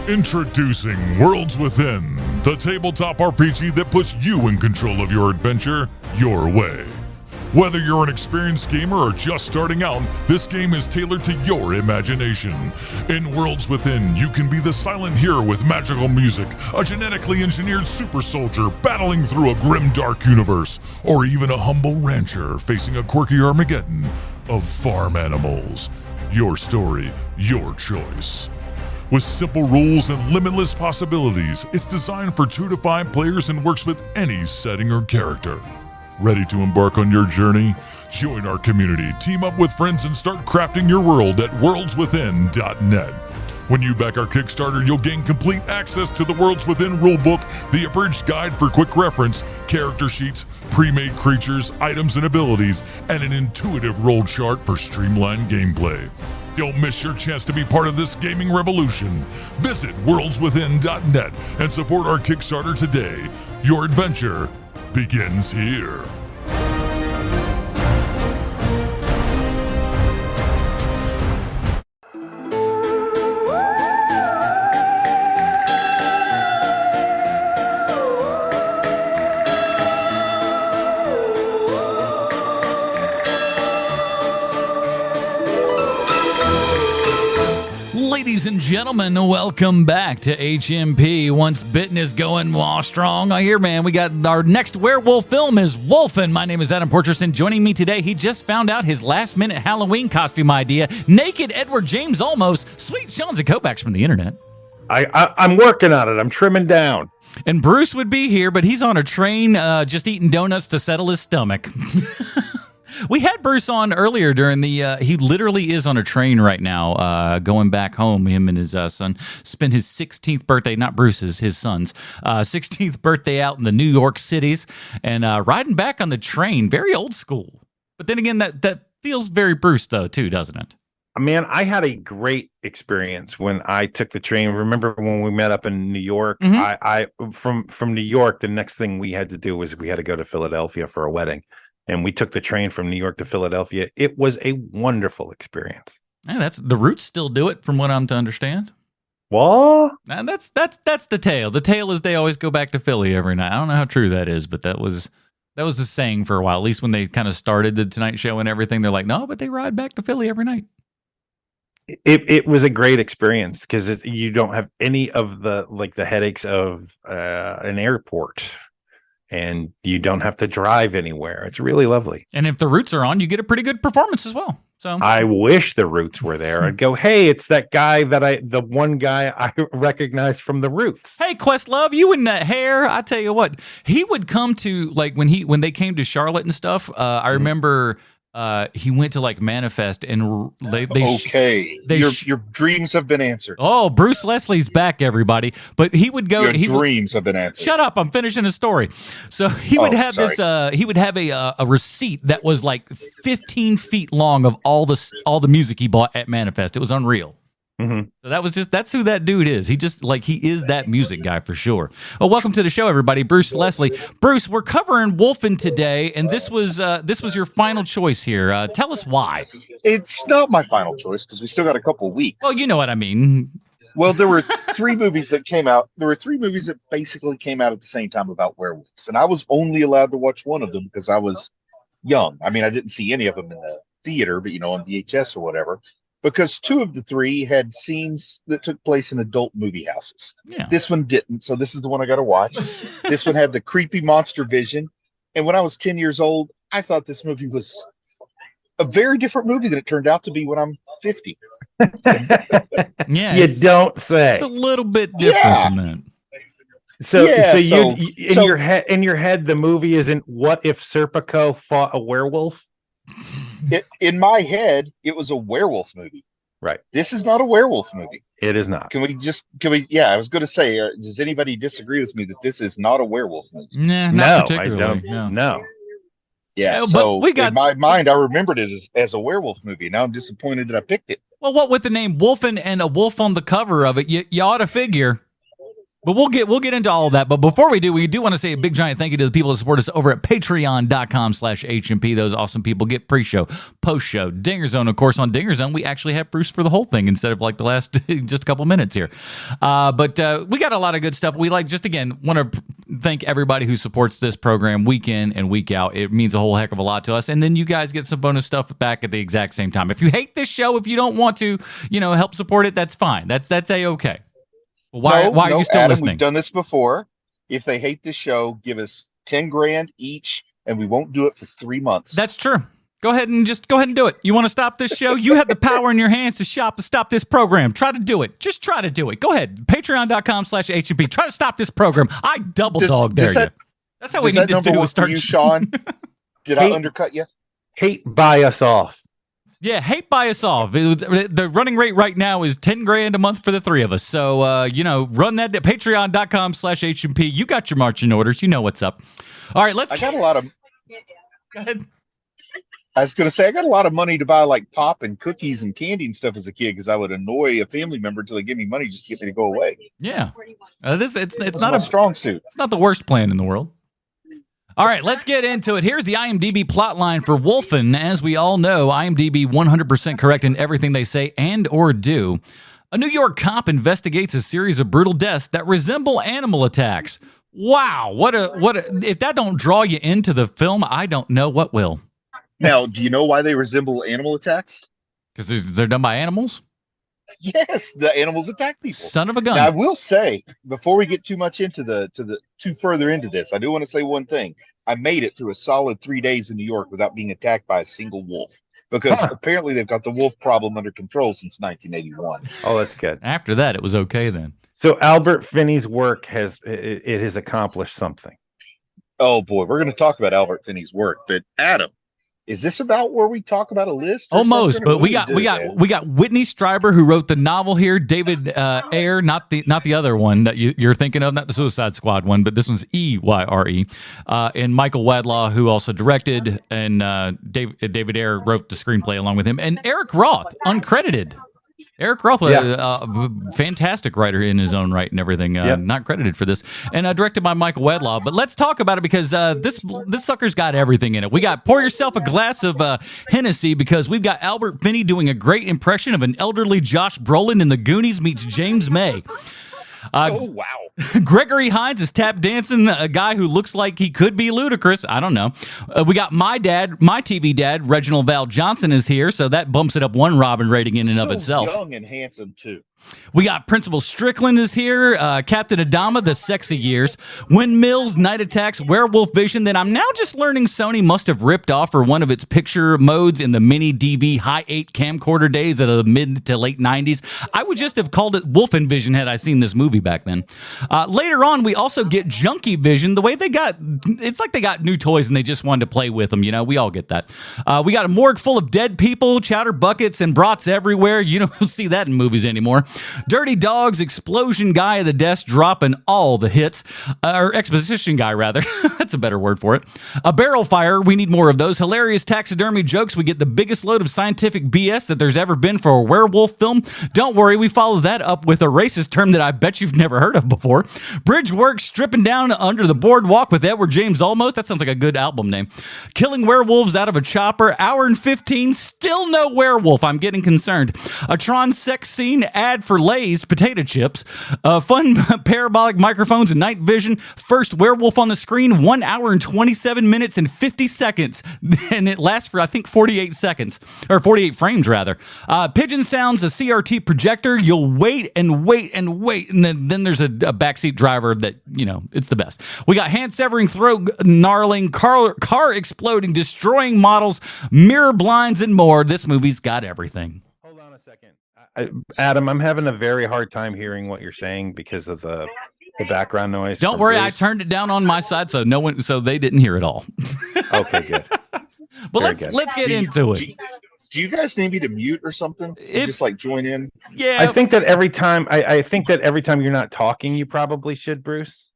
Introducing Worlds Within, the tabletop RPG that puts you in control of your adventure your way. Whether you're an experienced gamer or just starting out, this game is tailored to your imagination. In Worlds Within, you can be the silent hero with magical music, a genetically engineered super soldier battling through a grim dark universe, or even a humble rancher facing a quirky Armageddon of farm animals. Your story, your choice. With simple rules and limitless possibilities, it's designed for 2 to 5 players and works with any setting or character. Ready to embark on your journey? Join our community, team up with friends, and start crafting your world at worldswithin.net. When you back our Kickstarter, you'll gain complete access to the Worlds Within rulebook, the abridged guide for quick reference, character sheets, pre-made creatures, items and abilities, and an intuitive roll chart for streamlined gameplay. Don't miss your chance to be part of this gaming revolution. Visit worldswithin.net and support our Kickstarter today. Your adventure begins here. Ladies and gentlemen, welcome back to HMP. Once Bitten is going strong. I hear, man, we got our next werewolf film is Wolfen. My name is Adam Porterson. Joining me today, he just found out his last-minute Halloween costume idea. Naked Edward James Olmos. Sweet Sean Zakovacs from the internet. I'm working on it. I'm trimming down. And Bruce would be here, but he's on a train just eating donuts to settle his stomach. We had Bruce on earlier during the, he literally is on a train right now, going back home. Him and his son spent his 16th birthday, not Bruce's, his son's, 16th birthday out in the New York cities and riding back on the train. Very old school. But then again, that feels very Bruce, though, too, doesn't it? Man, I had a great experience when I took the train. Remember when we met up in New York? Mm-hmm. I from New York, the next thing we had to do was we had to go to Philadelphia for a wedding. And we took the train from New York to Philadelphia. It was a wonderful experience. And that's the Roots still do it, from what I'm to understand. What? And that's the tale. The tale is they always go back to Philly every night. I don't know how true that is, but that was the saying for a while. At least when they kind of started the Tonight Show and everything, they're like, no, but they ride back to Philly every night. It was a great experience because you don't have any of the headaches of an airport. And you don't have to drive anywhere. It's really lovely. And if the Roots are on, you get a pretty good performance as well. So I wish the Roots were there. I'd go, hey, it's that guy the one guy I recognized from the Roots. Hey, Questlove, you and that hair. I tell you what, he would come to when they came to Charlotte and stuff. I remember he went to Manifest and your dreams have been answered. Oh, Bruce Leslie's back, everybody. But he would go. Your dreams have been answered. Shut up! I'm finishing the story. So he would have this. He would have a receipt that was 15 feet long of all the music he bought at Manifest. It was unreal. Mm-hmm. So that's who that dude is. He just he is that music guy for sure. Well, welcome to the show, everybody. Bruce Leslie. Bruce, we're covering Wolfen today, and this was your final choice here. Tell us why. It's not my final choice because we still got a couple weeks. Well, you know what I mean. Well, there were 3 movies that came out. There were 3 movies that basically came out at the same time about werewolves, and I was only allowed to watch one of them because I was young. I mean, I didn't see any of them in the theater, but on VHS or whatever. Because 2 of the 3 had scenes that took place in adult movie houses. Yeah. This one didn't, so this is the one I got to watch. This one had the creepy monster vision. And when I was 10 years old, I thought this movie was a very different movie than it turned out to be when I'm 50. Yeah, you don't say. It's a little bit different than that. So in your head, the movie isn't what if Serpico fought a werewolf? In my head, it was a werewolf movie. Right. This is not a werewolf movie. It is not. Can we? Yeah, I was going to say, does anybody disagree with me that this is not a werewolf movie? Nah, no, not particularly. I don't. No. Yeah, but so in my mind, I remembered it as a werewolf movie. Now I'm disappointed that I picked it. Well, what with the name Wolfen and a wolf on the cover of it, you ought to figure. But we'll get into all of that. But before we do want to say a big giant thank you to the people that support us over at patreon.com/HMP. Those awesome people get pre-show, post-show, Dinger Zone. Of course, on Dinger Zone, we actually have Bruce for the whole thing instead of like the last just a couple minutes here. But we got a lot of good stuff. We want to thank everybody who supports this program week in and week out. It means a whole heck of a lot to us. And then you guys get some bonus stuff back at the exact same time. If you hate this show, if you don't want to, help support it, that's fine. That's a-okay. Why are you still Adam, listening? We've done this before. If they hate this show, give us $10,000 each, and we won't do it for 3 months. That's true. Go ahead and do it. You want to stop this show? You have the power in your hands to stop this program. Try to do it. Just try to do it. Go ahead. Patreon.com/HMP. Try to stop this program. I dare you. That's how we need to do is start. You, Sean? Did I undercut you? Hate buy us off. Yeah, hate buy us off. The running rate right now is $10,000 a month for the three of us. So, run that to patreon.com/HMP. You got your marching orders. You know what's up. All right, I got a lot of. Go ahead. I was going to say I got a lot of money to buy like pop and cookies and candy and stuff as a kid because I would annoy a family member until they give me money just to get me to go away. Yeah, it's not a strong suit. It's not the worst plan in the world. All right, let's get into it. Here's the IMDb plotline for Wolfen. As we all know, IMDb 100% correct in everything they say and or do. A New York cop investigates a series of brutal deaths that resemble animal attacks. Wow, what a if that don't draw you into the film, I don't know what will. Now, do you know why they resemble animal attacks? Because they're done by animals? Yes, the animals attack people. Son of a gun. Now, I will say, before we get too much into too further into this, I do want to say one thing. I made it through a solid 3 days in New York without being attacked by a single wolf because apparently they've got the wolf problem under control since 1981. Oh, that's good. After that, it was okay then. So Albert Finney's work has accomplished something. Oh boy, we're going to talk about Albert Finney's work, but Adam, is this about where we talk about a list? Almost, but we got Whitney Strieber who wrote the novel here. David Ayer, not the other one that you're thinking of, not the Suicide Squad one, but this one's Eyre, and Michael Wadlaw who also directed, and David Ayer wrote the screenplay along with him, and Eric Roth, uncredited. Eric Roth, a fantastic writer in his own right and everything, not credited for this, and directed by Michael Wadlaw. But let's talk about it because this sucker's got everything in it. We got pour yourself a glass of Hennessy because we've got Albert Finney doing a great impression of an elderly Josh Brolin in The Goonies meets James May. Oh, wow. Gregory Hines is tap dancing, a guy who looks like he could be ludicrous. I don't know. We got my TV dad, Reginald Val Johnson is here, so that bumps it up one Robin rating in and of itself. Young and handsome, too. We got Principal Strickland is here, Captain Adama, the sexy years, Windmills, Night Attacks, Werewolf Vision that I'm now just learning Sony must have ripped off for one of its picture modes in the mini DV high 8 camcorder days of the mid to late 90s. I would just have called it Wolfen Vision had I seen this movie back then. Later on, we also get Junkie Vision. The way it's like they got new toys and they just wanted to play with them. We all get that. We got a morgue full of dead people, chowder buckets, and brats everywhere. You don't see that in movies anymore. Dirty Dogs, Explosion Guy of the Desk dropping all the hits. Or Exposition Guy, rather. That's a better word for it. A Barrel Fire, we need more of those. Hilarious taxidermy jokes. We get the biggest load of scientific BS that there's ever been for a werewolf film. Don't worry, we follow that up with a racist term that I bet you've never heard of before. Bridge Work, Stripping Down Under the Boardwalk with Edward James Olmos. That sounds like a good album name. Killing Werewolves Out of a Chopper. Hour and 15, still no werewolf. I'm getting concerned. A Tron sex scene ad for Lay's potato chips, fun parabolic microphones and night vision, first werewolf on the screen, 1 hour and 27 minutes and 50 seconds, and it lasts for I think 48 seconds, or 48 frames rather. Pigeon Sounds, a CRT projector, you'll wait and wait and wait, and then there's a backseat driver that, it's the best. We got hand severing, throat gnarling, car exploding, destroying models, mirror blinds, and more. This movie's got everything. Hold on a second. Adam, I'm having a very hard time hearing what you're saying because of the background noise. Don't worry, Bruce. I turned it down on my side so they didn't hear it all. Okay, good. But let's get into it. Do you guys need me to mute or something? Just like join in? Yeah. I think that every time you're not talking, you probably should, Bruce.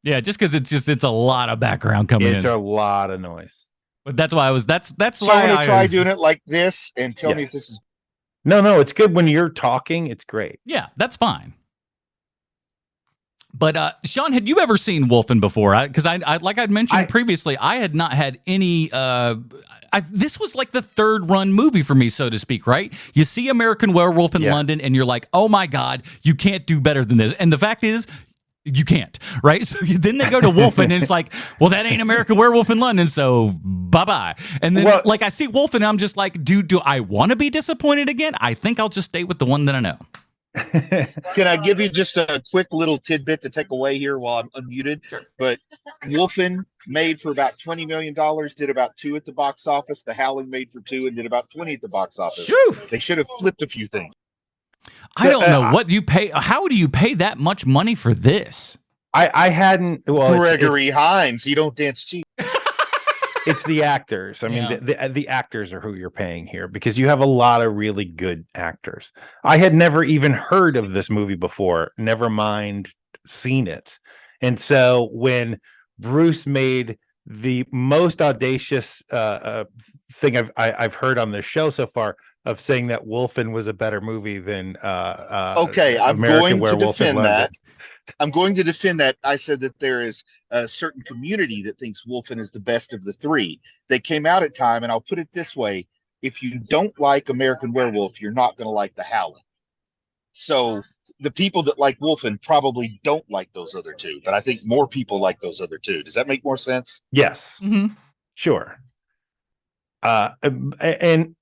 Yeah, just because it's a lot of background coming in. It's a lot of noise. But that's why that's so why I'm gonna try doing it like this and tell me if this is. No, it's good when you're talking. It's great. Yeah, that's fine. But Sean, had you ever seen Wolfen before? Because I like I'd mentioned previously, I had not had any. This was like the third run movie for me, so to speak. Right? You see American Werewolf in London, and you're like, oh my god, you can't do better than this. And the fact is, you can't. Right? So then they go to Wolfen, and it's like, well, that ain't American Werewolf in London, so bye bye. And then like I see Wolfen, and I'm just like, do I want to be disappointed again? I think I'll just stay with the one that I know. Can I give you just a quick little tidbit to take away here while I'm unmuted? Sure. But Wolfen made for about $20 million, did about 2 at the box office. The Howling made for 2 and did about 20 at the box office. Shoo. They should have flipped a few things. I don't know what you pay. How do you pay that much money for this? I hadn't. Well, Gregory Hines, you don't dance cheap. It's the actors. I mean, the actors are who you're paying here because you have a lot of really good actors. I had never even heard of this movie before, never mind seen it. And so when Bruce made the most audacious thing I've heard on this show so far of saying that Wolfen was a better movie than okay, I'm American going Werewolf to defend in London. that. I'm going to defend that. I said that there is a certain community that thinks Wolfen is the best of the 3. They came out at time, and I'll put it this way. If you don't like American Werewolf, you're not going to like The Howling. So the people that like Wolfen probably don't like those other 2, but I think more people like those other 2. Does that make more sense? Yes, sure. And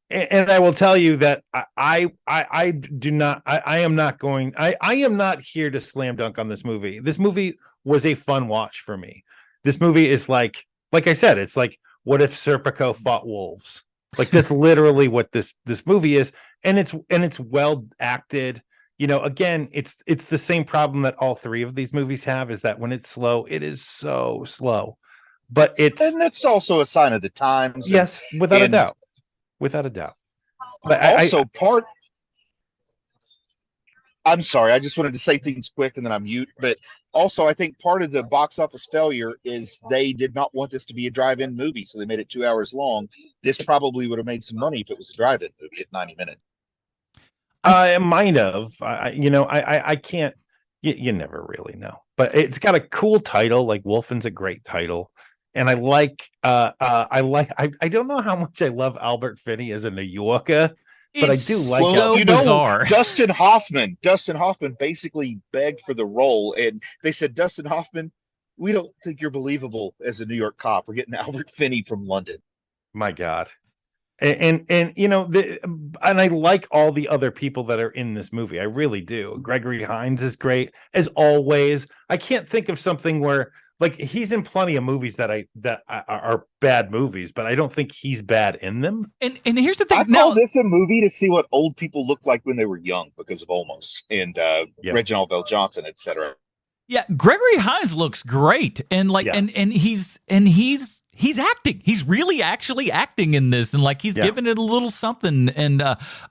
I will tell you that I am not here to slam dunk on this movie. This movie was a fun watch for me. This movie is like I said, it's like, what if Serpico fought wolves? Like that's literally what this movie is, and it's well acted. You know, again, it's the same problem that all 3 of these movies have, is that when it's slow, it is so slow. But and that's also a sign of the times. Yes, without a doubt. Without a doubt. But also I'm sorry, I just wanted to say things quick and then I'm mute. But also, I think part of the box office failure is they did not want this to be a drive-in movie, so they made it 2 hours long. This probably would have made some money if it was a drive-in movie at 90 minutes. It might have. I can't. You never really know. But it's got a cool title. Like Wolfen's a great title. And I don't know how much I love Albert Finney as a New Yorker, but I do like it. So bizarre. Dustin Hoffman basically begged for the role, and they said, Dustin Hoffman, we don't think you're believable as a New York cop. We're getting Albert Finney from London. My God. And you know, and I like all the other people that are in this movie. I really do. Gregory Hines is great as always. I can't think of something where, like, he's in plenty of movies that are bad movies, but I don't think he's bad in them. And here's the thing. I call this a movie to see what old people look like when they were young because of Olmos and Reginald Bell Johnson, etc. Yeah, Gregory Hines looks great, and he's acting. He's really actually acting in this, and like he's giving it a little something. And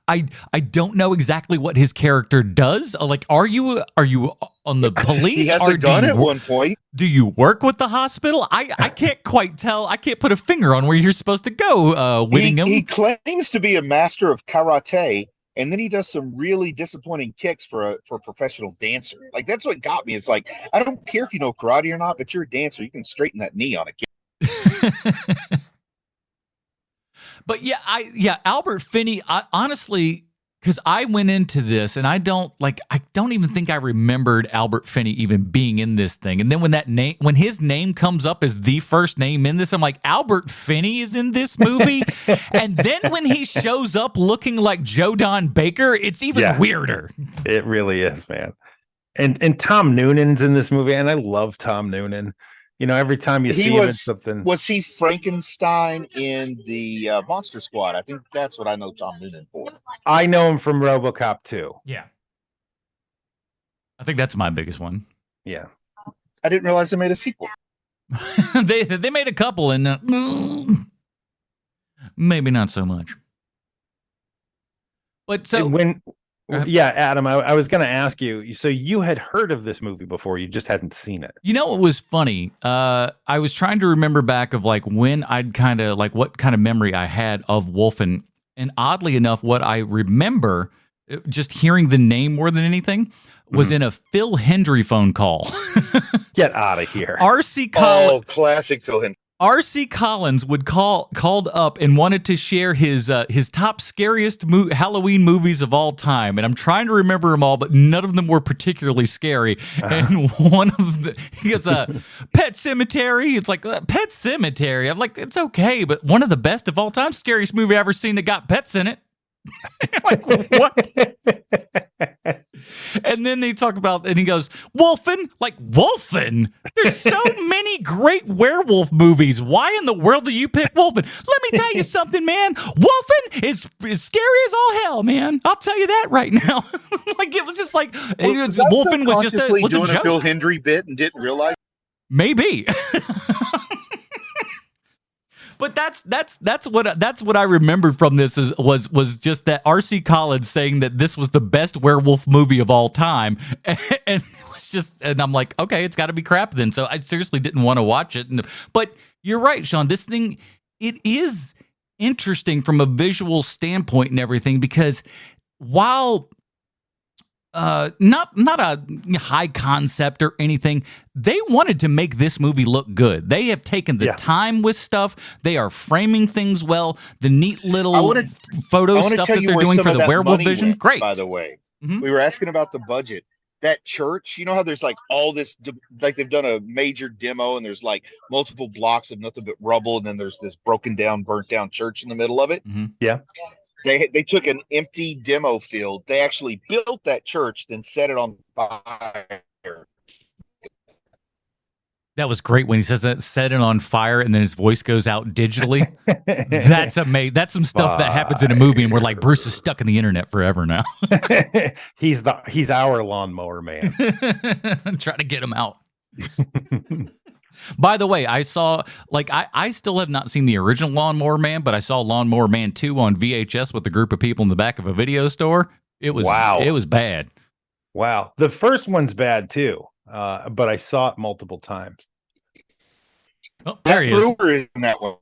I don't know exactly what his character does. Like, are you on the police? He has a gun at one point. Do you work with the hospital? I can't quite tell. I can't put a finger on where you're supposed to go. Whittingham. He claims to be a master of karate. And then he does some really disappointing kicks for a professional dancer. Like, that's what got me. It's like, I don't care if you know karate or not, but you're a dancer. You can straighten that knee on a kick. But Albert Finney, honestly, because I went into this and I don't even think I remembered Albert Finney even being in this thing. And then when his name comes up as the first name in this, I'm like, Albert Finney is in this movie. And then when he shows up looking like Joe Don Baker, it's even weirder. It really is, man. And Tom Noonan's in this movie, and I love Tom Noonan. You know, every time you see him in something. Was he Frankenstein in the Monster Squad? I think that's what I know Tom Noonan for. I know him from RoboCop 2. Yeah. I think that's my biggest one. Yeah. I didn't realize they made a sequel. They made a couple, and maybe not so much. But so Adam, I was going to ask you. So you had heard of this movie before, you just hadn't seen it. You know what was funny? I was trying to remember back of like when I'd kind of like what kind of memory I had of Wolfen, and oddly enough, what I remember just hearing the name more than anything, was in a Phil Hendry phone call. Get out of here. R.C. Collins. Oh, classic Phil Hendry. R.C. Collins called up and wanted to share his top scariest Halloween movies of all time, and I'm trying to remember them all, but none of them were particularly scary. And one of he goes, Pet Cemetery. It's like Pet Cemetery. I'm like, it's okay, but one of the best of all time, scariest movie I've ever seen that got pets in it. Like, what? And then they talk about, and he goes, Wolfen? Like, Wolfen? There's so many great werewolf movies. Why in the world do you pick Wolfen? Let me tell you something, man. Wolfen is scary as all hell, man. I'll tell you that right now. Like, it was just like, Wolfen was just a doing joke. A Phil Hendry bit and didn't realize. Maybe. But that's what I remembered from this was just that R.C. Collins saying that this was the best werewolf movie of all time, and it was just, and I'm like, okay, it's got to be crap then. So I seriously didn't want to watch it. But you're right, Sean. This thing, it is interesting from a visual standpoint and everything, because while not a high concept or anything, they wanted to make this movie look good. They have taken the time with stuff. They are framing things well. The neat little photo stuff that they're doing for the werewolf vision. Great. By the way, we were asking about the budget. That church, you know how there's like all this, like they've done a major demo and there's like multiple blocks of nothing but rubble, and then there's this broken down, burnt down church in the middle of it. Yeah. They took an empty demo field. They actually built that church, then set it on fire. That was great when he says that, set it on fire, and then his voice goes out digitally. That's amazing. That's some stuff that happens in a movie, and we're like, Bruce is stuck in the internet forever now. He's our lawnmower man. Try to get him out. By the way, I saw, like, I still have not seen the original Lawnmower Man, but I saw Lawnmower Man 2 on VHS with a group of people in the back of a video store. It was It was bad. Wow. The first one's bad too, but I saw it multiple times. Oh, there he is. Brewer in that one.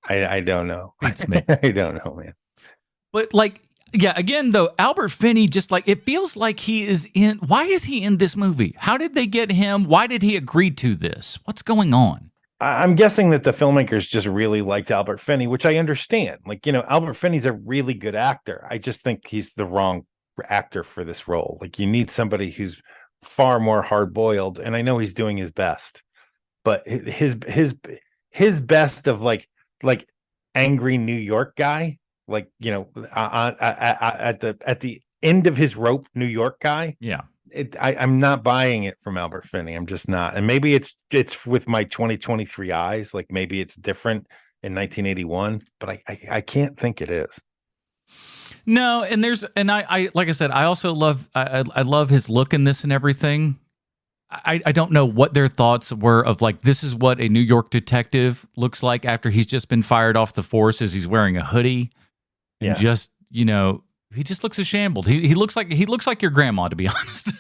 I don't know. Beats me. I don't know, man. But, like, yeah, again, though, Albert Finney, just like, it feels like he is in. Why is he in this movie? How did they get him? Why did he agree to this? What's going on? I'm guessing that the filmmakers just really liked Albert Finney, which I understand. Like, Albert Finney's a really good actor. I just think he's the wrong actor for this role. Like, you need somebody who's far more hard-boiled, and I know he's doing his best, but his best of like angry New York guy. Like, at the end of his rope, New York guy. Yeah, I'm not buying it from Albert Finney. I'm just not. And maybe it's with my 2023 eyes. Like, maybe it's different in 1981, but I can't think it is. No, and I like I said, I also love I love his look in this and everything. I don't know what their thoughts were of, like, this is what a New York detective looks like after he's just been fired off the force, as he's wearing a hoodie. And just, he just looks shambled. He looks like your grandma, to be honest.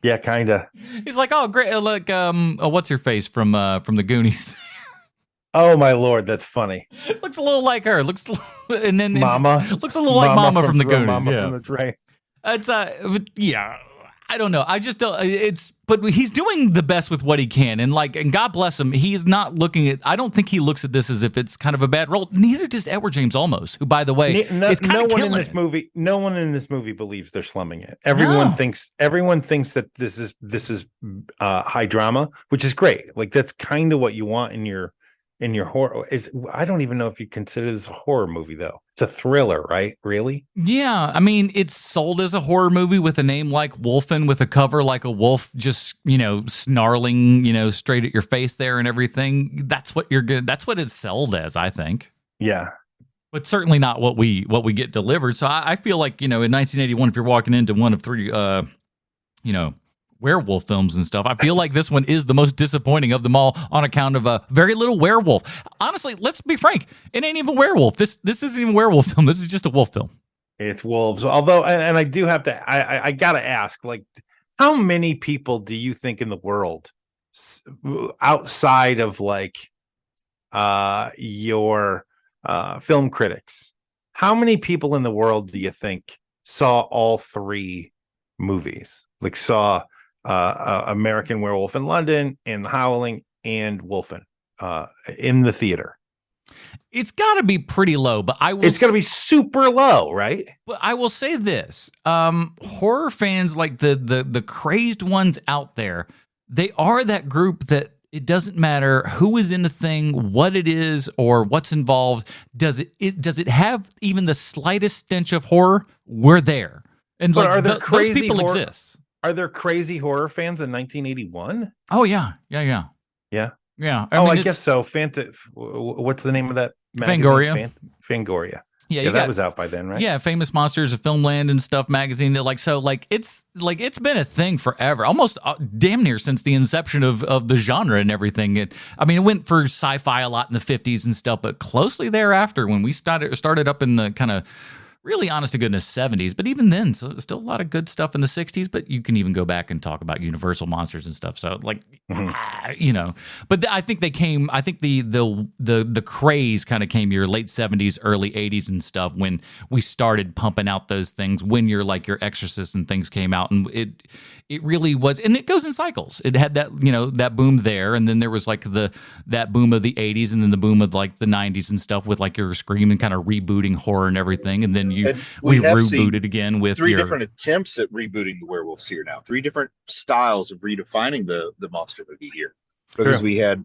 Yeah, kind of. He's like, oh, great, like, what's her face from the Goonies? Oh my Lord, that's funny. Looks a little like her. Looks a little like Mama from the Goonies. Mama from the train. It's yeah. I don't know. I just don't. But he's doing the best with what he can, and God bless him. He's not looking at. I don't think he looks at this as if it's kind of a bad role. Neither does Edward James Olmos, who, by the way, is kind of killing it. No one in this movie believes they're slumming it. Everyone thinks that this is high drama, which is great. Like, that's kind of what you want in your horror. I don't even know if you consider this a horror movie, though. It's a thriller, right? Really? Yeah. I mean, it's sold as a horror movie with a name like Wolfen, with a cover like a wolf just, snarling, straight at your face there and everything. That's what that's what it's sold as, I think. Yeah. But certainly not what we get delivered. So I feel like, in 1981, if you're walking into one of three, werewolf films and stuff, I feel like this one is the most disappointing of them all on account of a very little werewolf. Honestly, let's be frank, it ain't even werewolf. This isn't even a werewolf film. This is just a wolf film. It's wolves. Although, and I do have to, I gotta ask, like, how many people do you think in the world, outside of like your film critics, How many people in the world do you think saw all three movies? Like saw American Werewolf in London and The Howling and Wolfen in the theater? It's got to be pretty low, but It's going to be super low, right? But I will say this: horror fans, like the crazed ones out there, they are that group that it doesn't matter who is in the thing, what it is, or what's involved. Does it have even the slightest stench of horror? We're there, and But like are there those people horror- exist. Are there crazy horror fans in 1981? Oh yeah. Yeah. I guess so. What's the name of that magazine? Fangoria. Fangoria. Yeah, that was out by then, right? Yeah, Famous Monsters of Filmland and stuff magazine. It's been a thing forever, almost damn near since the inception of the genre and everything. It went for sci-fi a lot in the 50s and stuff, but closely thereafter when we started up in the kind of really honest to goodness 70s, but even then, so still a lot of good stuff in the 60s, but you can even go back and talk about Universal monsters and stuff. So but I think the craze kind of came your late 70s, early 80s and stuff when we started pumping out those things, when your Exorcist and things came out, and it really was, and it goes in cycles. It had that, that boom there, and then there was that boom of the 80s, and then the boom of the 90s and stuff with your Scream and kind of rebooting horror and everything, and then we rebooted again with three different attempts at rebooting the werewolves here now. Three different styles of redefining the monster movie here, because we had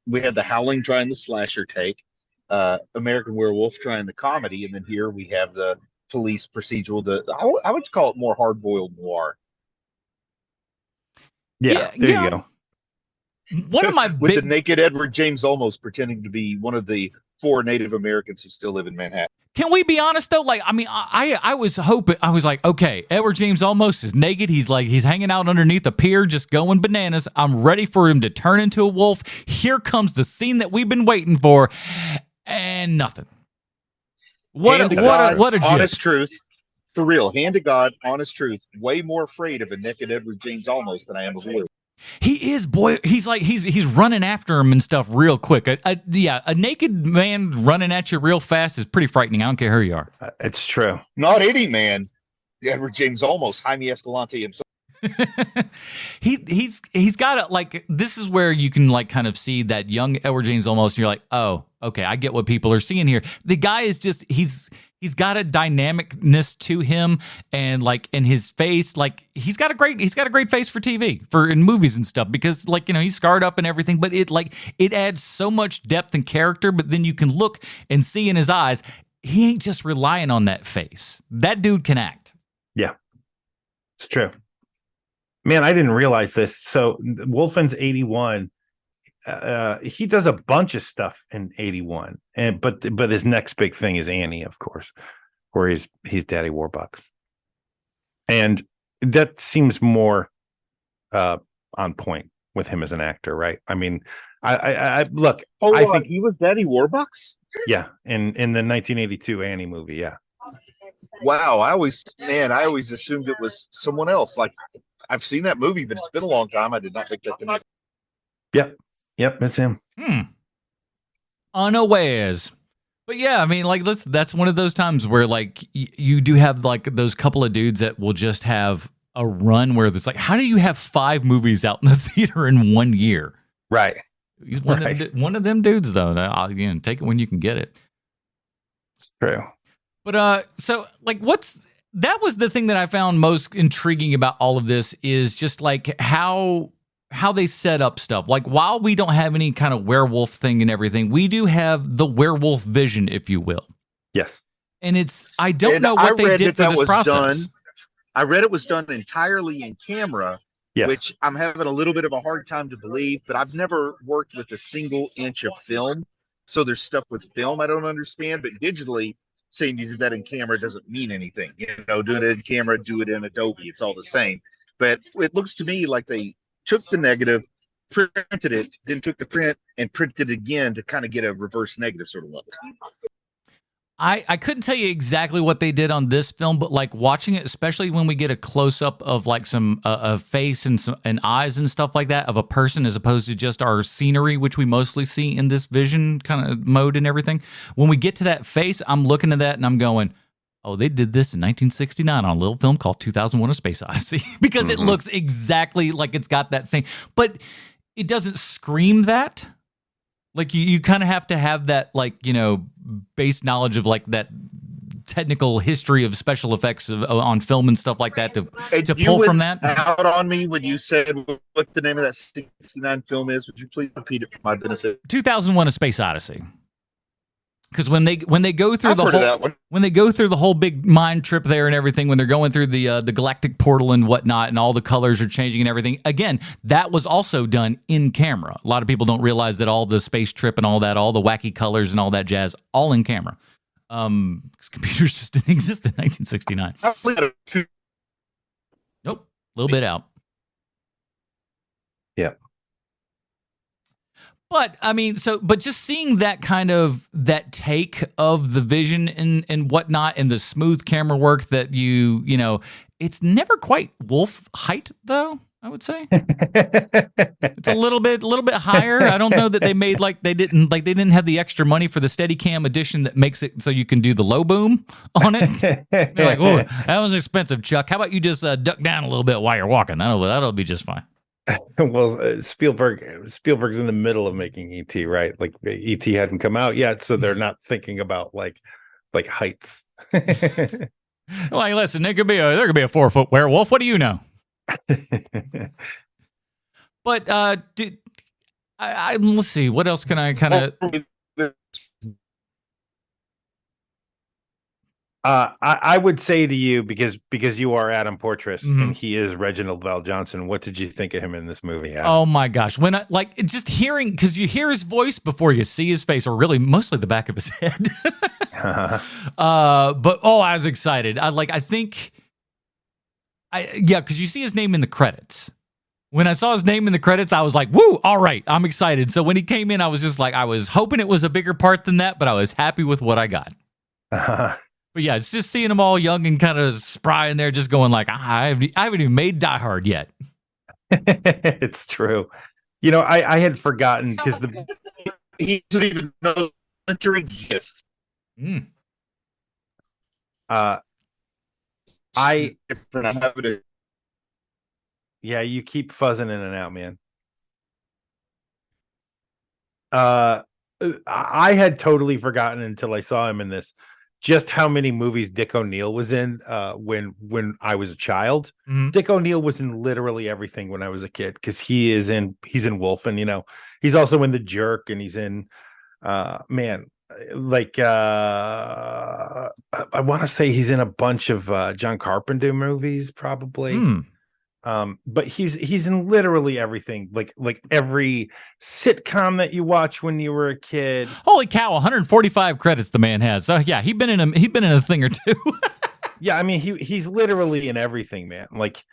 the Howling trying the slasher take, American Werewolf trying the comedy, and then here we have the police procedural. I would call it more hard boiled noir. Yeah, there you go. One of my with the naked Edward James Olmos pretending to be one of the 4 Native Americans who still live in Manhattan. Can we be honest though? I was hoping, I was like, okay, Edward James Olmos is naked. He's hanging out underneath a pier, just going bananas. I'm ready for him to turn into a wolf. Here comes the scene that we've been waiting for, and nothing. What a jip. Honest truth, for real. Hand to God, honest truth. Way more afraid of a naked Edward James Olmos than I am of a werewolf. He is, boy. He's running after him and stuff real quick. A naked man running at you real fast is pretty frightening. I don't care who you are. It's true. Not any man. Edward James Olmos, Jaime Escalante himself. he's got it. This is where you can kind of see that young Edward James Olmos. And you're like, oh, okay, I get what people are seeing here. The guy is just he's got a dynamicness to him, and in his face, he's got a great face for TV, for in movies and stuff, because he's scarred up and everything, but it adds so much depth and character. But then you can look and see in his eyes, he ain't just relying on that face. That dude can act. Yeah, it's true. Man, I didn't realize this. So Wolfen's 81. He does a bunch of stuff in 81, but his next big thing is Annie, of course, where he's Daddy Warbucks, and that seems more on point with him as an actor, right? I mean, I look. I think he was Daddy Warbucks. Yeah, in the 1982 Annie movie. Yeah. Wow, I always assumed it was someone else. I've seen that movie, but it's been a long time. I did not pick that thing up. Yep, it's him. Unawares. But yeah, I mean, that's one of those times where you do have those couple of dudes that will just have a run where it's how do you have 5 movies out in the theater in 1 year? Right. He's one of them dudes though. Again, take it when you can get it. It's true. But that was the thing that I found most intriguing about all of this, is just how they set up stuff. While we don't have any kind of werewolf thing and everything, we do have the werewolf vision, if you will. Yes. And I don't know what they did for this process. I read it was done entirely in camera, yes, which I'm having a little bit of a hard time to believe, but I've never worked with a single inch of film. So there's stuff with film I don't understand, but digitally, saying you did that in camera doesn't mean anything. Doing it in camera, do it in Adobe, it's all the same. But it looks to me like they took the negative, printed it, then took the print and printed it again to kind of get a reverse negative sort of look. I couldn't tell you exactly what they did on this film, but like watching it, especially when we get a close up of like some a face and eyes and stuff like that of a person, as opposed to just our scenery, which we mostly see in this vision kind of mode and everything. When we get to that face, I'm looking at that and I'm going, oh, they did this in 1969 on a little film called 2001: A Space Odyssey, because it looks exactly like it's got that same, but it doesn't scream that. Like you kind of have to have that, like, you know, base knowledge of like that technical history of special effects on film and stuff like that to pull from that. Out on me when you said what the name of that 69 film is. Would you please repeat it for my benefit? 2001: A Space Odyssey. Because when they go through the whole big mind trip there and everything, when they're going through the galactic portal and whatnot, and all the colors are changing and everything, again, that was also done in camera. A lot of people don't realize that all the space trip and all that, all the wacky colors and all that jazz, all in camera. Because computers just didn't exist in 1969. Nope, a little bit out. Yeah. But I mean, but just seeing that kind of that take of the vision and whatnot, and the smooth camera work that you know, it's never quite wolf height though. I would say it's a little bit higher. I don't know that they made they didn't have the extra money for the Steadicam edition that makes it so you can do the low boom on it. They're like, oh, that was expensive, Chuck. How about you just duck down a little bit while you're walking? That'll be just fine. Well, Spielberg's in the middle of making E.T., right? Like E.T. hadn't come out yet, so they're not thinking about like heights. Like, listen, there could be a 4-foot werewolf. What do you know? But let's see. What else can I kind of? I would say to you, because you are Adam Portress and he is Reginald Val Johnson. What did you think of him in this movie, Adam? Oh my gosh! When I just hearing, because you hear his voice before you see his face, or really mostly the back of his head. But I was excited. Because you see his name in the credits. When I saw his name in the credits, I was like, woo, all right, I'm excited. So when he came in, I was just like, I was hoping it was a bigger part than that, but I was happy with what I got. But yeah, it's just seeing them all young and kind of spry in there, just going like, I haven't even made Die Hard yet. It's true. You know, I had forgotten because he doesn't even know Hunter exists. Yeah, you keep fuzzing in and out, man. I had totally forgotten until I saw him in this, just how many movies Dick O'Neill was in when I was a child. Dick O'Neill was in literally everything when I was a kid, because he's in Wolfen, you know. He's also in The Jerk, and he's in I want to say he's in a bunch of John Carpenter movies, probably. But he's in literally everything, like every sitcom that you watch when you were a kid. Holy cow, 145 credits the man has. So yeah, he'd been in a thing or two. Yeah, I mean he's literally in everything, man. Like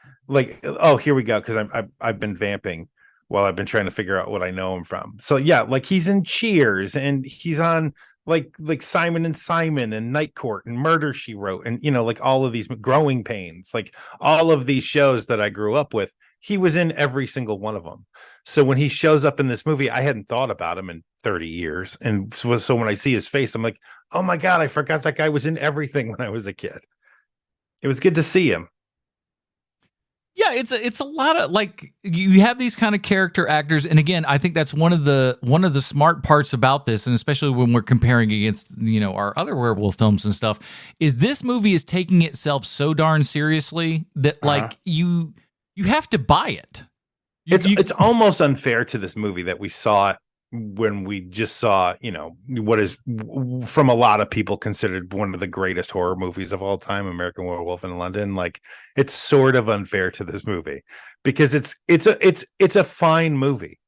oh, here we go, because I've been vamping while I've been trying to figure out what I know him from. So yeah, like he's in Cheers, and he's on like Simon and Simon and Night Court and Murder, She Wrote, and you know, like all of these Growing Pains, like all of these shows that I grew up with. He was in every single one of them. So when he shows up in this movie, I hadn't thought about him in 30 years. And so when I see his face, I'm like, oh my God, I forgot that guy was in everything when I was a kid. It was good to see him. Yeah, it's a lot of, like, you have these kind of character actors, and again, I think that's one of the smart parts about this, and especially when we're comparing against, you know, our other werewolf films and stuff, is this movie is taking itself so darn seriously that like you have to buy it. It's almost unfair to this movie that we saw it when we just saw, you know, what is from a lot of people considered one of the greatest horror movies of all time, American Werewolf in London. Like, it's sort of unfair to this movie because it's a fine movie.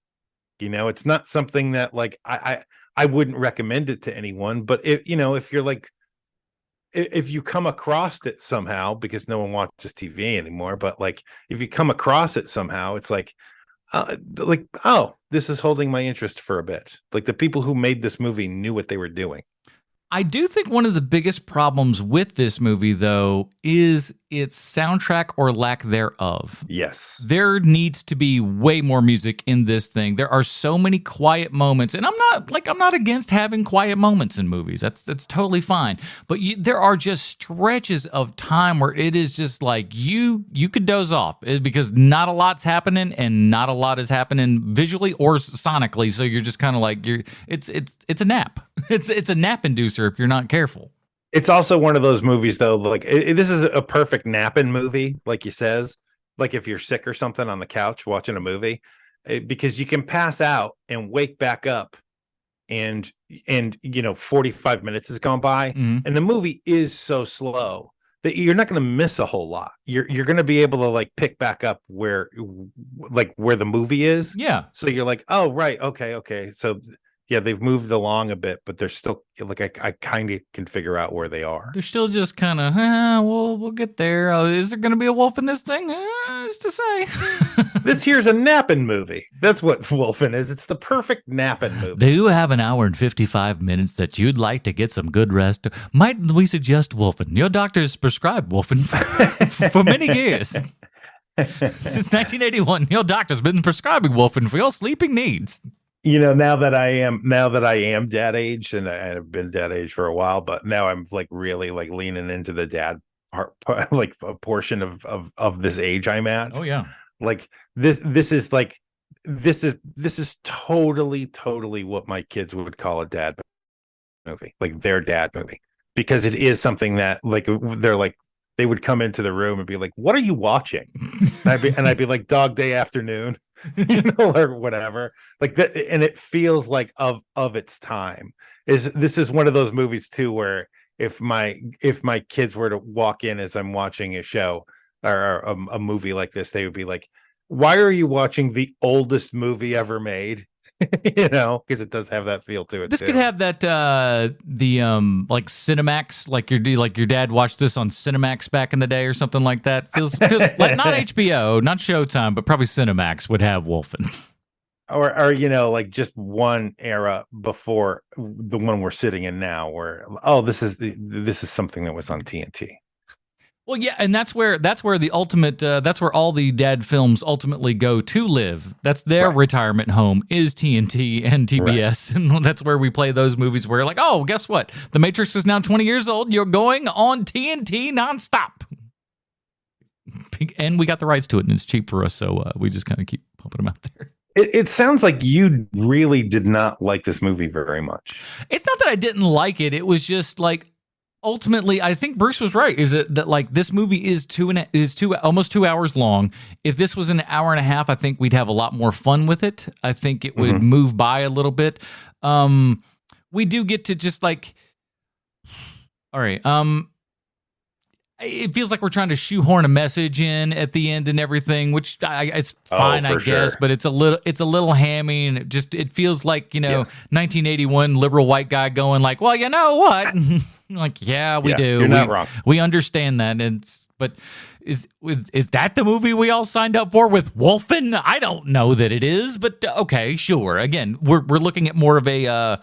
You know, it's not something that like I wouldn't recommend it to anyone, but if you're like, if you come across it somehow, because no one watches TV anymore, but like if you come across it somehow, it's like, oh, this is holding my interest for a bit. Like, the people who made this movie knew what they were doing. I do think one of the biggest problems with this movie, though, is its soundtrack or lack thereof. Yes. There needs to be way more music in this thing. There are so many quiet moments, and I'm not against having quiet moments in movies. That's totally fine. But there are just stretches of time where it is just like you could doze off because not a lot's happening and not a lot is happening visually or sonically. So you're just kind of like it's a nap. It's a nap inducer if you're not careful. It's also one of those movies, though, like this is a perfect napping movie, like you says, like if you're sick or something on the couch watching a movie, because you can pass out and wake back up and 45 minutes has gone by and the movie is so slow that you're not going to miss a whole lot. You're going to be able to like pick back up where the movie is. Yeah. So you're like, oh, right. Okay. So yeah, they've moved along a bit, but they're still like I kind of can figure out where they are. They're still just kind of, we'll get there. Is there going to be a wolf in this thing? Who's to say? This here's a napping movie. That's what Wolfen is. It's the perfect napping movie. Do you have an hour and 55 minutes that you'd like to get some good rest? Might we suggest Wolfen? Your doctor's prescribed Wolfen for many years. Since 1981, your doctor's been prescribing Wolfen for your sleeping needs. Now that I am dad age, and I've been dad age for a while, but now I'm like really like leaning into the dad part, like a portion of this age I'm at. Oh yeah. Like this is totally what my kids would call a dad movie, like their dad movie, because it is something that like they're like they would come into the room and be like, "What are you watching?" and I'd be like, "Dog Day Afternoon," or whatever, like that. And it feels like of its time. This is one of those movies too where if my kids were to walk in as I'm watching a show or a movie like this, they would be like, "Why are you watching the oldest movie ever made?" Because it does have that feel to it. This could have that like Cinemax, like your dad watched this on Cinemax back in the day or something like that. Feels like not HBO, not Showtime, but probably Cinemax would have Wolfen. Or like just one era before the one we're sitting in now, where this is something that was on TNT. Well, yeah, and that's where the ultimate that's where all the dad films ultimately go to live. That's their retirement home is TNT and TBS, and that's where we play those movies where you're like, oh, guess what? The Matrix is now 20 years old. You're going on TNT nonstop, and we got the rights to it, and it's cheap for us, so we just kind of keep pumping them out there. It sounds like you really did not like this movie very much. It's not that I didn't like it. It was just like. Ultimately, I think Bruce was right. Is that like this movie is almost 2 hours long. If this was an hour and a half, I think we'd have a lot more fun with it. I think it would move by a little bit. We do get to just like, all right. It feels like we're trying to shoehorn a message in at the end and everything, which it's fine, I guess, sure. but it's a little hammy, and it feels like 1981 liberal white guy going like, well, you know what? Like, yeah, we do. You're not wrong. We understand that, but is that the movie we all signed up for with Wolfen? I don't know that it is, but okay, sure. Again, we're looking at more of a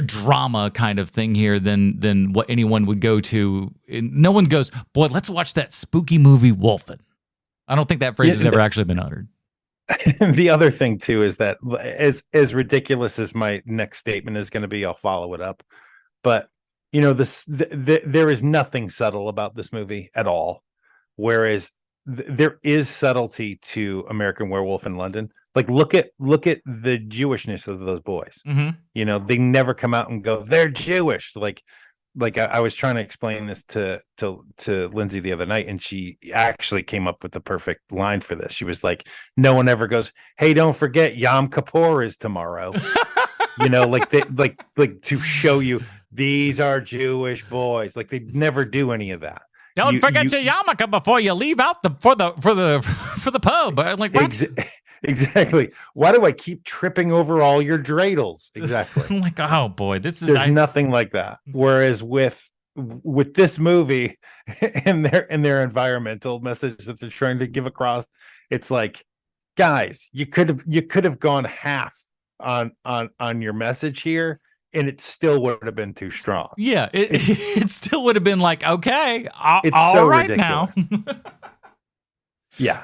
drama kind of thing here than what anyone would go to. No one goes, boy, let's watch that spooky movie Wolfen. I don't think that phrase has ever actually been uttered. The other thing too is that as ridiculous as my next statement is going to be, I'll follow it up. But there is nothing subtle about this movie at all, whereas there is subtlety to American Werewolf in London. Like look at the Jewishness of those boys. Mm-hmm. They never come out and go, they're Jewish. Like I was trying to explain this to Lindsay the other night, and she actually came up with the perfect line for this. She was like, no one ever goes, hey, don't forget Yom Kippur is tomorrow. Like to show you these are Jewish boys. Like they never do any of that. Don't forget your yarmulke before you leave out for the pub. I'm like, what? Exactly. Why do I keep tripping over all your dreidels? Exactly. I'm like, oh boy, there's nothing like that. Whereas with this movie and their environmental message that they're trying to give across, it's like, guys, you could have gone half on your message here, and it still would have been too strong. Yeah, it still would have been like, okay, It's all so right ridiculous. now. Yeah.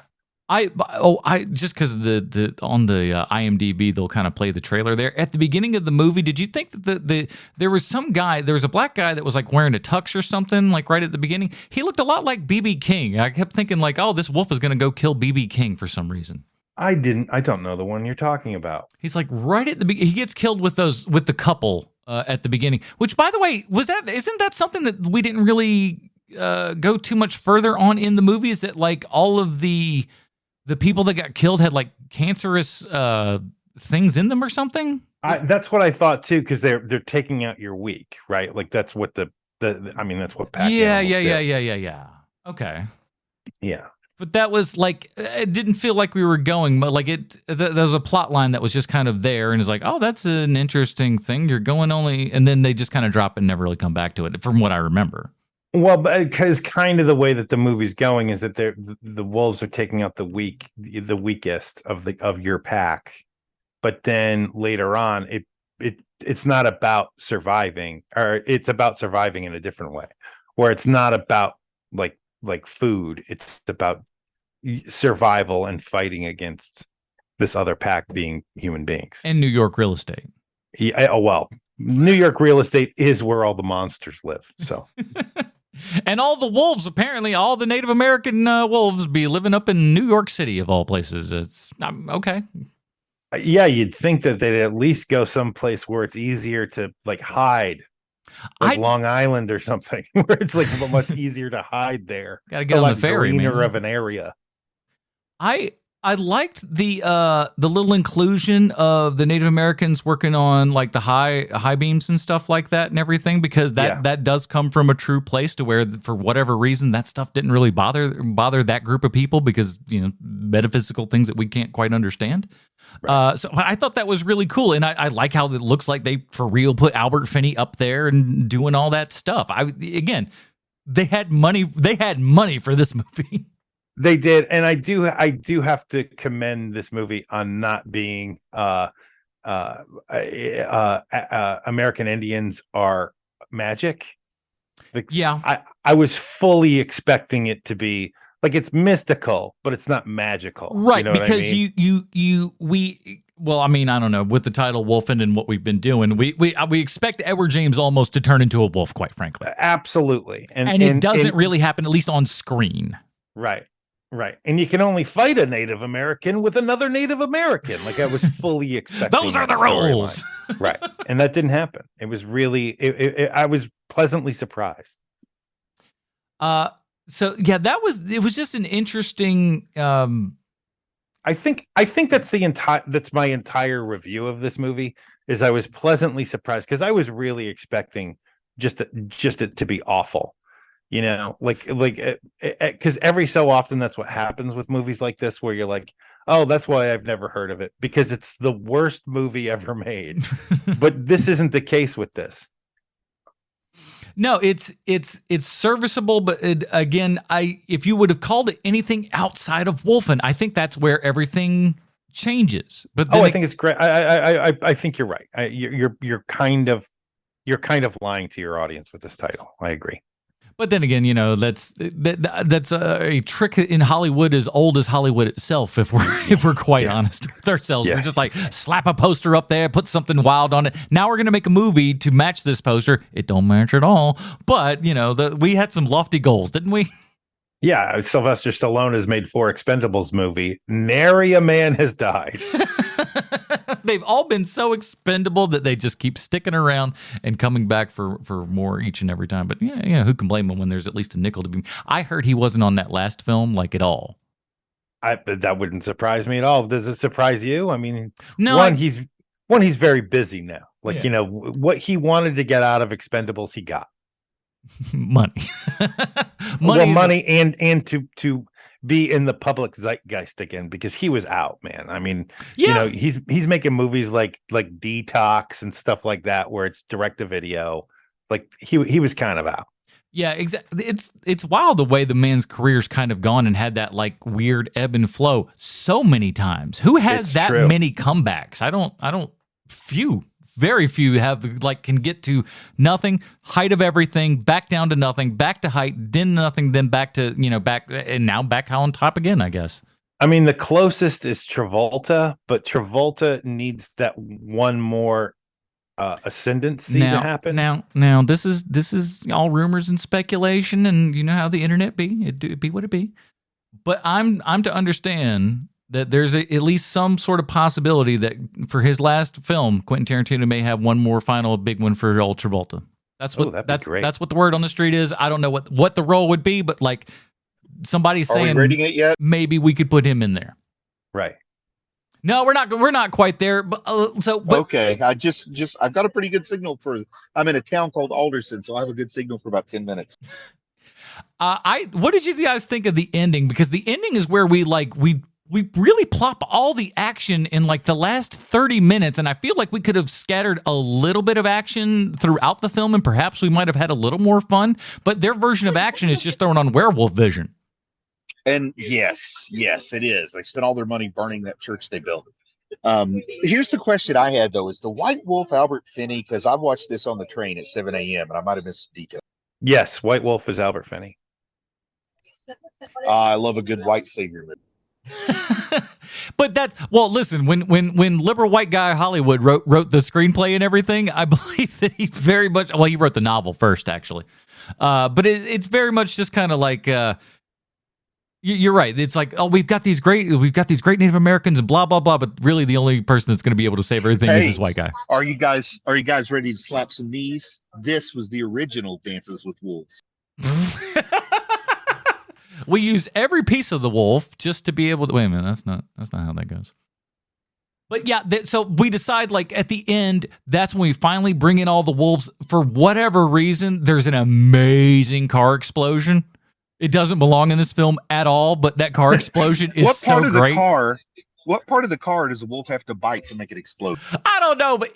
I just because the on the IMDb they'll kind of play the trailer there at the beginning of the movie. Did you think that there was a black guy that was like wearing a tux or something like right at the beginning? He looked a lot like BB King. I kept thinking like, oh, this wolf is going to go kill BB King for some reason. I don't know the one you're talking about. He's like right at the beginning. He gets killed with the couple at the beginning. Which, by the way, isn't that something that we didn't really go too much further on in the movie? Is that like all of the people that got killed had like cancerous things in them or something? That's what I thought too, because they're taking out your weak, right? Like that's what that's what pack animals do. Yeah. Okay. Yeah. But that was like, it didn't feel like we were going, but like there was a plot line that was just kind of there and it's like, oh, that's an interesting thing. You're going only, and then they just kind of drop it and never really come back to it from what I remember. Well, because kind of the way that the movie's going is that the wolves are taking out the weakest of your pack, but then later on, it's not about surviving, or it's about surviving in a different way, where it's not about like food, it's about survival and fighting against this other pack being human beings and New York real estate. Well, New York real estate is where all the monsters live, so. And all the wolves, apparently, all the Native American wolves be living up in New York City, of all places. It's okay. Yeah, you'd think that they'd at least go someplace where it's easier to like hide, like Long Island or something, where it's like much easier to hide there. Got to get on the ferry, man. Of an area. I liked the little inclusion of the Native Americans working on like the high beams and stuff like that and everything, because that does come from a true place to where for whatever reason that stuff didn't really bother that group of people because, you know, metaphysical things that we can't quite understand. Right. So I thought that was really cool, and I like how it looks like they for real put Albert Finney up there and doing all that stuff. They had money for this movie. They did, and I do have to commend this movie on not being American Indians are magic. I was fully expecting it to be like it's mystical, but it's not magical, right? You know because what I mean? Well, I mean, I don't know, with the title Wolfen and what we've been doing, we expect Edward James almost to turn into a wolf, quite frankly. Absolutely, and it doesn't really happen, at least on screen. Right. And you can only fight a Native American with another Native American. Like I was fully expecting. Those are the rules. Right. And that didn't happen. It was really, I was pleasantly surprised. So yeah, it was just an interesting, I think that's my entire review of this movie is I was pleasantly surprised because I was really expecting just it to be awful. You know, like, because every so often that's what happens with movies like this, where you're like, oh, that's why I've never heard of it, because it's the worst movie ever made. But this isn't the case with this. No, it's serviceable, but if you would have called it anything outside of Wolfen, I think that's where everything changes. But then I think it's great. I think you're right. You're kind of lying to your audience with this title. I agree. But then again, you know, that's a trick in Hollywood as old as Hollywood itself. If we're quite honest with ourselves, we're just like slap a poster up there, put something wild on it. Now we're gonna make a movie to match this poster. It don't match at all. But you know, we had some lofty goals, didn't we? Yeah, Sylvester Stallone has made 4 Expendables movie. Nary a man has died. They've all been so expendable that they just keep sticking around and coming back for more each and every time. But yeah, who can blame them when there's at least a nickel to be? I heard he wasn't on that last film like at all. That wouldn't surprise me at all. Does it surprise you? I mean, no. He's very busy now. Like, you know, what he wanted to get out of Expendables, he got money. money and to be in the public zeitgeist again, because he was out, man. I mean, you know, he's making movies like Detox and stuff like that, where it's direct to video. Like he was kind of out. Yeah, exactly. It's wild the way the man's career's kind of gone and had that like weird ebb and flow so many times. Who has many comebacks? I don't. Few, very few have like can get to nothing, height of everything, back down to nothing, back to height, then nothing, then back to back, and now back on top again, I guess. I mean, the closest is Travolta, but Travolta needs that one more ascendancy to happen. Now, this is all rumors and speculation, and you know how the internet be. It be what it be. But I'm to understand that there's at least some sort of possibility that for his last film, Quentin Tarantino may have one more final big one for old Travolta. That's what that's what the word on the street is. I don't know what the role would be, but like somebody's saying, are we rating it yet? Maybe we could put him in there. Right. No, we're not quite there. But okay, I've got a pretty good signal I'm in a town called Alderson, so I have a good signal for about 10 minutes. What did you guys think of the ending? Because the ending is where we really plop all the action in like the last 30 minutes, and I feel like we could have scattered a little bit of action throughout the film, and perhaps we might have had a little more fun. But their version of action is just thrown on werewolf vision. And yes, it is. They spent all their money burning that church they built. Here's the question I had, though. Is the White Wolf Albert Finney? Because I watched this on the train at 7 a.m., and I might have missed some details. Yes, White Wolf is Albert Finney. I love a good white savior movie. But listen, when liberal white guy Hollywood wrote the screenplay and everything, I believe that he very much, he wrote the novel first, actually. But it's very much just kind of like, you're right. It's like, we've got these great Native Americans and blah, blah, blah. But really the only person that's going to be able to save everything is this white guy. Are you guys ready to slap some knees? This was the original Dances with Wolves. We use every piece of the wolf just to be able to. Wait a minute, that's not how that goes. But yeah, so we decide like at the end, that's when we finally bring in all the wolves. For whatever reason, there's an amazing car explosion. It doesn't belong in this film at all, but that car explosion is so great. What part of the car does a wolf have to bite to make it explode? I don't know, but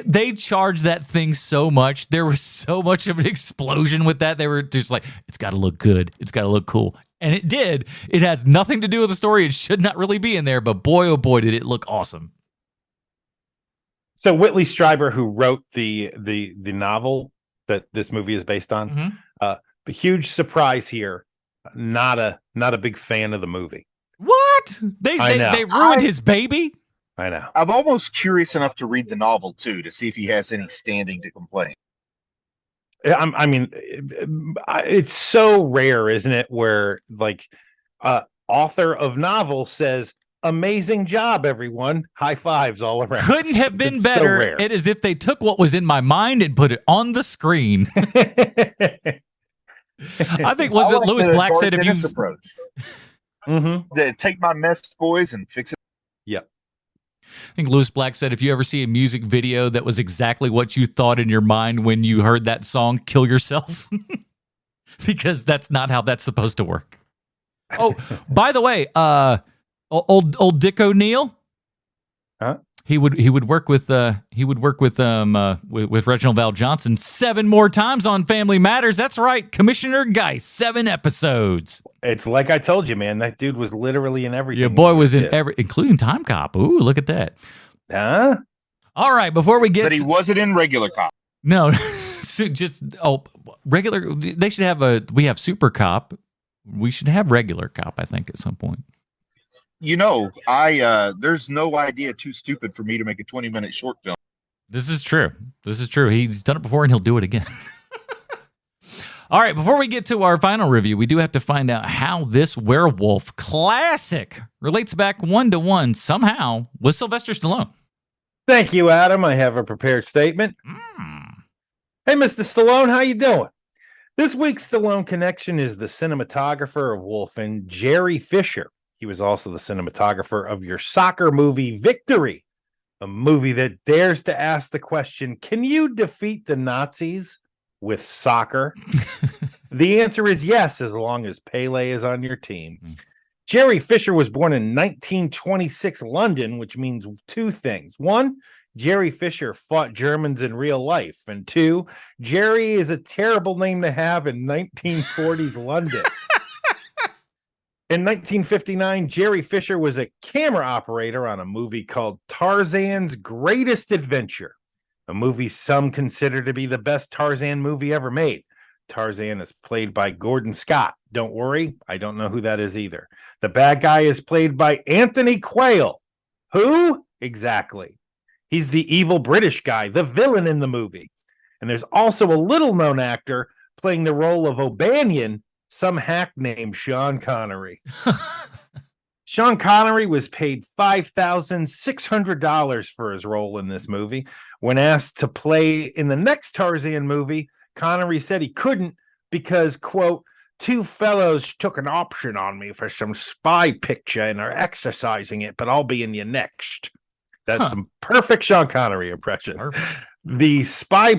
they charged that thing so much. There was so much of an explosion with that. They were just like, it's got to look good. It's got to look cool. And it did. It has nothing to do with the story. It should not really be in there, but boy, oh boy, did it look awesome. So Whitley Strieber, who wrote the novel that this movie is based on, a huge surprise here. Not a big fan of the movie. What? They ruined his baby? I know. I'm almost curious enough to read the novel, too, to see if he has any standing to complain. I mean, it's so rare, isn't it, where, like, author of novel says, amazing job, everyone. High fives all around. Couldn't have been better. So it is if they took what was in my mind and put it on the screen. I think, was it Lewis Black said, if you... approach. Take my mess, boys, and fix it. Yep. I think Lewis Black said, if you ever see a music video that was exactly what you thought in your mind when you heard that song, kill yourself. Because that's not how that's supposed to work. Oh, by the way, old Dick O'Neill. Huh? He would work with Reginald Val Johnson 7 more times on Family Matters. That's right, Commissioner Geist, 7 episodes. It's like I told you, man. That dude was literally in everything. Your boy was in including Time Cop. Ooh, look at that. Huh? All right, before we get, but he wasn't in Regular Cop. No, just regular. They should have we have Super Cop. We should have Regular Cop, I think, at some point. You know, there's no idea too stupid for me to make a 20-minute short film. This is true. He's done it before, and he'll do it again. All right, before we get to our final review, we do have to find out how this werewolf classic relates back 1-to-1 somehow with Sylvester Stallone. Thank you, Adam. I have a prepared statement. Hey, Mr. Stallone, how you doing? This week's Stallone connection is the cinematographer of Wolfen, Jerry Fisher. He was also the cinematographer of your soccer movie, Victory, a movie that dares to ask the question, can you defeat the Nazis with soccer? The answer is yes, as long as Pele is on your team. Jerry Fisher was born in 1926 London, which means 2 things. 1, Jerry Fisher fought Germans in real life. And 2, Jerry is a terrible name to have in 1940s London. In 1959, Jerry Fisher was a camera operator on a movie called Tarzan's Greatest Adventure, a movie some consider to be the best Tarzan movie ever made. Tarzan is played by Gordon Scott. Don't worry, I don't know who that is either. The bad guy is played by Anthony Quayle. Who? Exactly. He's the evil British guy, the villain in the movie. And there's also a little-known actor playing the role of O'Banion, some hack named Sean Connery. Sean Connery was paid $5,600 for his role in this movie. When asked to play in the next Tarzan movie, Connery said he couldn't because, quote, two fellows took an option on me for some spy picture and are exercising it, but I'll be in your next. That's the perfect Sean Connery impression. Perfect. The spy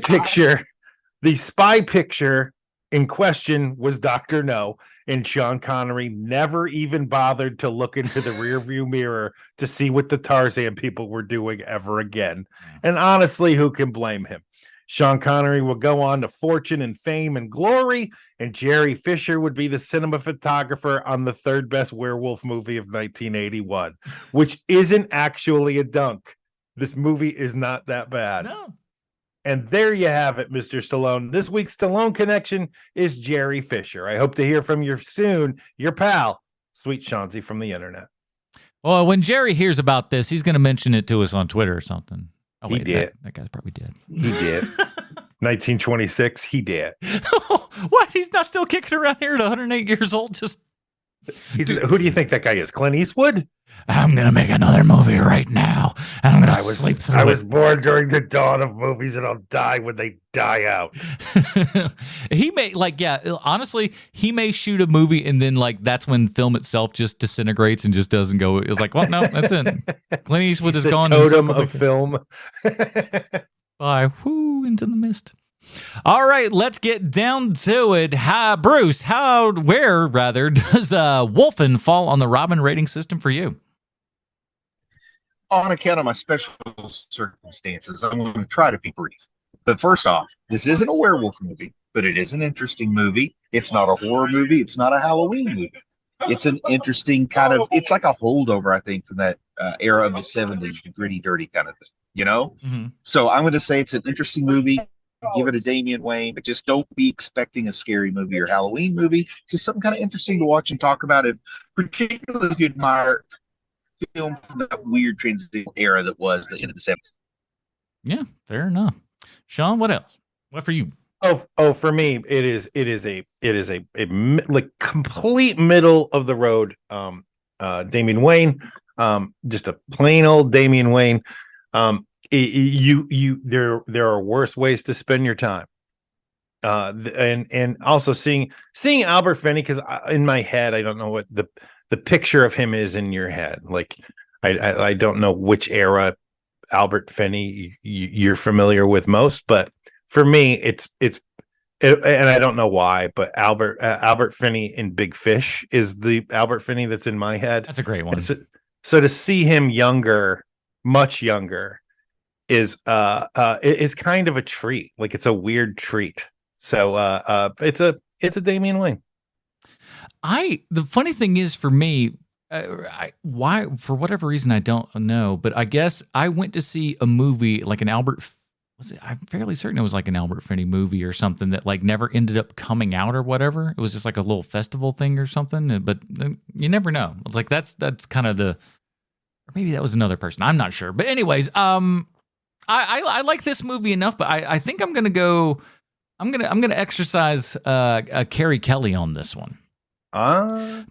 picture in question was Dr. No, and Sean Connery never even bothered to look into the rearview mirror to see what the Tarzan people were doing ever again. And honestly, who can blame him? Sean Connery will go on to fortune and fame and glory, and Jerry Fisher would be the cinematographer on the third best werewolf movie of 1981, which isn't actually a dunk. This movie is not that bad. No. And there you have it, Mr. Stallone. This week's Stallone connection is Jerry Fisher. I hope to hear from you soon. Your pal, Sweet Chauncey from the internet. Well, when Jerry hears about this, he's going to mention it to us on Twitter or something. Oh, he wait, did. That guy's probably dead. He did. 1926, he did. What? He's not still kicking around here at 108 years old? Who do you think that guy is? Clint Eastwood? I'm going to make another movie right now, and I'm going to sleep through it. I was born during the dawn of movies, and I'll die when they die out. He may, honestly, he may shoot a movie, and then, that's when film itself just disintegrates and just doesn't go. It's like, well, no, that's it. Clint Eastwood is gone. Totem of film. Bye. Whoo, into the mist. All right, let's get down to it. Bruce, where does Wolfen fall on the Robin rating system for you? On account of my special circumstances, I'm going to try to be brief. But first off, this isn't a werewolf movie, but it is an interesting movie. It's not a horror movie. It's not a Halloween movie. It's an interesting it's like a holdover, I think, from that era of the 70s, the gritty, dirty kind of thing, you know? Mm-hmm. So I'm going to say it's an interesting movie. Give it a Damian Wayne, but just don't be expecting a scary movie or Halloween movie. Just something kind of interesting to watch and talk about, particularly if you admire film from that weird transition era that was the end of the 70s. Yeah, fair enough. Sean, what else? What for you? Oh, for me, it is a complete middle of the road. Damian Wayne, just a plain old Damian Wayne. There are worse ways to spend your time. And also seeing Albert Finney, because in my head, I don't know what the picture of him is in your head. Like, I don't know which era Albert Finney you're familiar with most, but for me, it's and I don't know why, but Albert Finney in Big Fish is the Albert Finney that's in my head. That's a great one. So to see him younger, much younger, is kind of a treat. Like, it's a weird treat. So it's a Damian Wayne. The funny thing is, for me, why, for whatever reason I don't know, but I guess I went to see a movie like an I'm fairly certain it was like an Albert Finney movie or something that never ended up coming out or whatever. It was just like a little festival thing or something, but you never know. It's like that's kind of or maybe that was another person. I'm not sure. But anyways, I like this movie enough, but I think I'm gonna go. I'm gonna exercise Carrie Kelly on this one.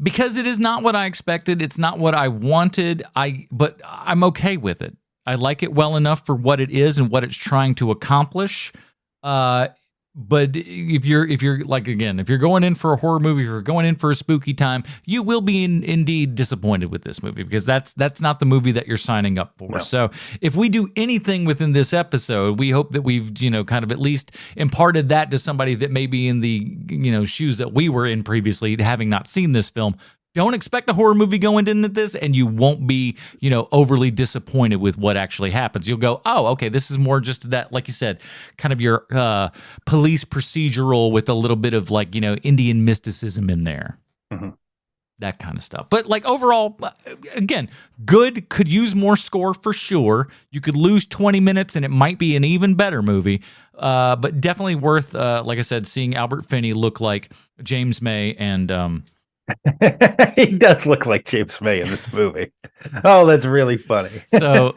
Because it is not what I expected. It's not what I wanted. But I'm okay with it. I like it well enough for what it is and what it's trying to accomplish. But if you're going in for a horror movie, if you're going in for a spooky time, you will be indeed disappointed with this movie, because that's not the movie that you're signing up for. No. So if we do anything within this episode, we hope that we've, kind of at least imparted that to somebody that may be in the, shoes that we were in previously, having not seen this film. Don't expect a horror movie going into this, and you won't be, overly disappointed with what actually happens. You'll go, oh, okay, this is more just that, like you said, kind of your police procedural with a little bit of Indian mysticism in there. Mm-hmm. that kind of stuff. But like overall, again, good, could use more score for sure. You could lose 20 minutes and it might be an even better movie. But definitely worth, like I said, seeing Albert Finney look like James May and he does look like James May in this movie. Oh, that's really funny. So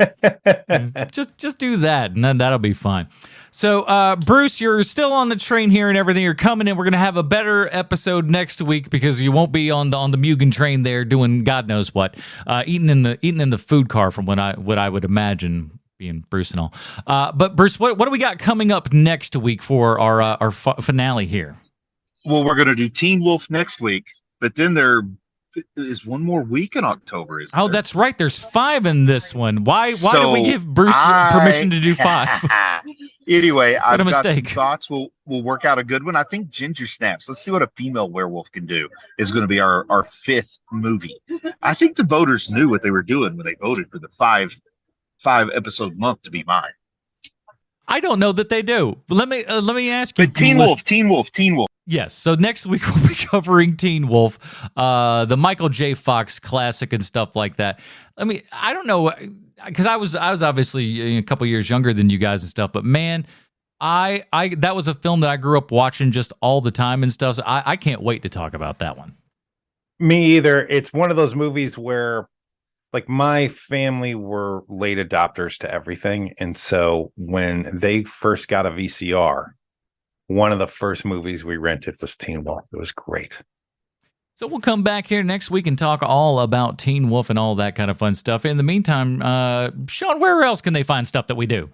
just do that, and then that'll be fine. So, Bruce, you're still on the train here and everything. You're coming in. We're gonna have a better episode next week because you won't be on the Mugen train there doing God knows what, eating in the food car from what I would imagine. Being Bruce and all. But Bruce, what do we got coming up next week for our finale here? Well, we're gonna do Teen Wolf next week. But then there is one more week in October. Oh, that's right. There's 5 in this one. Why did we give Bruce permission to do 5? Anyway, I've got some mistake. thoughts. We'll work out a good one. I think Ginger Snaps. Let's see what a female werewolf can do. Is going to be our 5th movie. I think the voters knew what they were doing when they voted for the 5 episode month to be mine. I don't know that they do. Let me ask you. But Teen Wolf. Yes. So next week we'll be covering Teen Wolf, the Michael J. Fox classic and stuff like that. I mean, I don't know, because I was obviously a couple years younger than you guys and stuff, but man, I that was a film that I grew up watching just all the time and stuff. So I can't wait to talk about that one. Me either. It's one of those movies where, like, my family were late adopters to everything, and so when they first got a VCR, one of the first movies we rented was Teen Wolf. It was great. So we'll come back here next week and talk all about Teen Wolf and all that kind of fun stuff. In the meantime, Sean, where else can they find stuff that we do?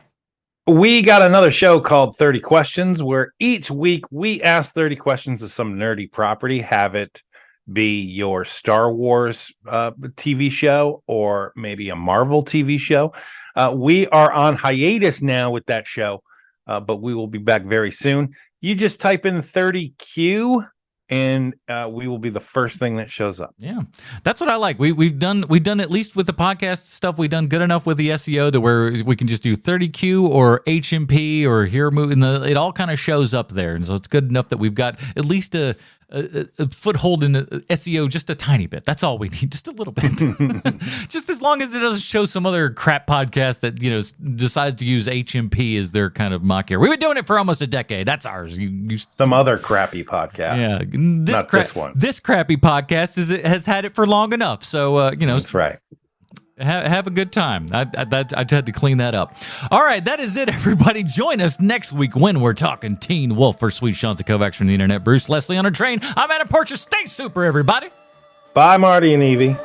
We got another show called 30 Questions, where each week we ask 30 questions of some nerdy property, have it be your Star Wars TV show or maybe a Marvel TV show. We are on hiatus now with that show. But we will be back very soon. You just type in 30Q and we will be the first thing that shows up. Yeah, that's what I like. We've done at least with the podcast stuff. We've done good enough with the SEO to where we can just do 30Q or HMP or here move, and it all kind of shows up there. And so it's good enough that we've got at least a foothold in SEO, just a tiny bit. That's all we need, just a little bit. Just as long as it doesn't show some other crap podcast that decides to use HMP as their kind of mock here. We've been doing it for almost a decade. That's ours. Some other crappy podcast. Yeah, this one. This crappy podcast has had it for long enough. So that's right. Have a good time. I had to clean that up. All right, that is it, everybody. Join us next week when we're talking Teen Wolf. For Sweet Sean's Kovacs from the internet, Bruce Leslie on a train. I'm Adam Porcher. Stay super, everybody. Bye, Marty and Evie.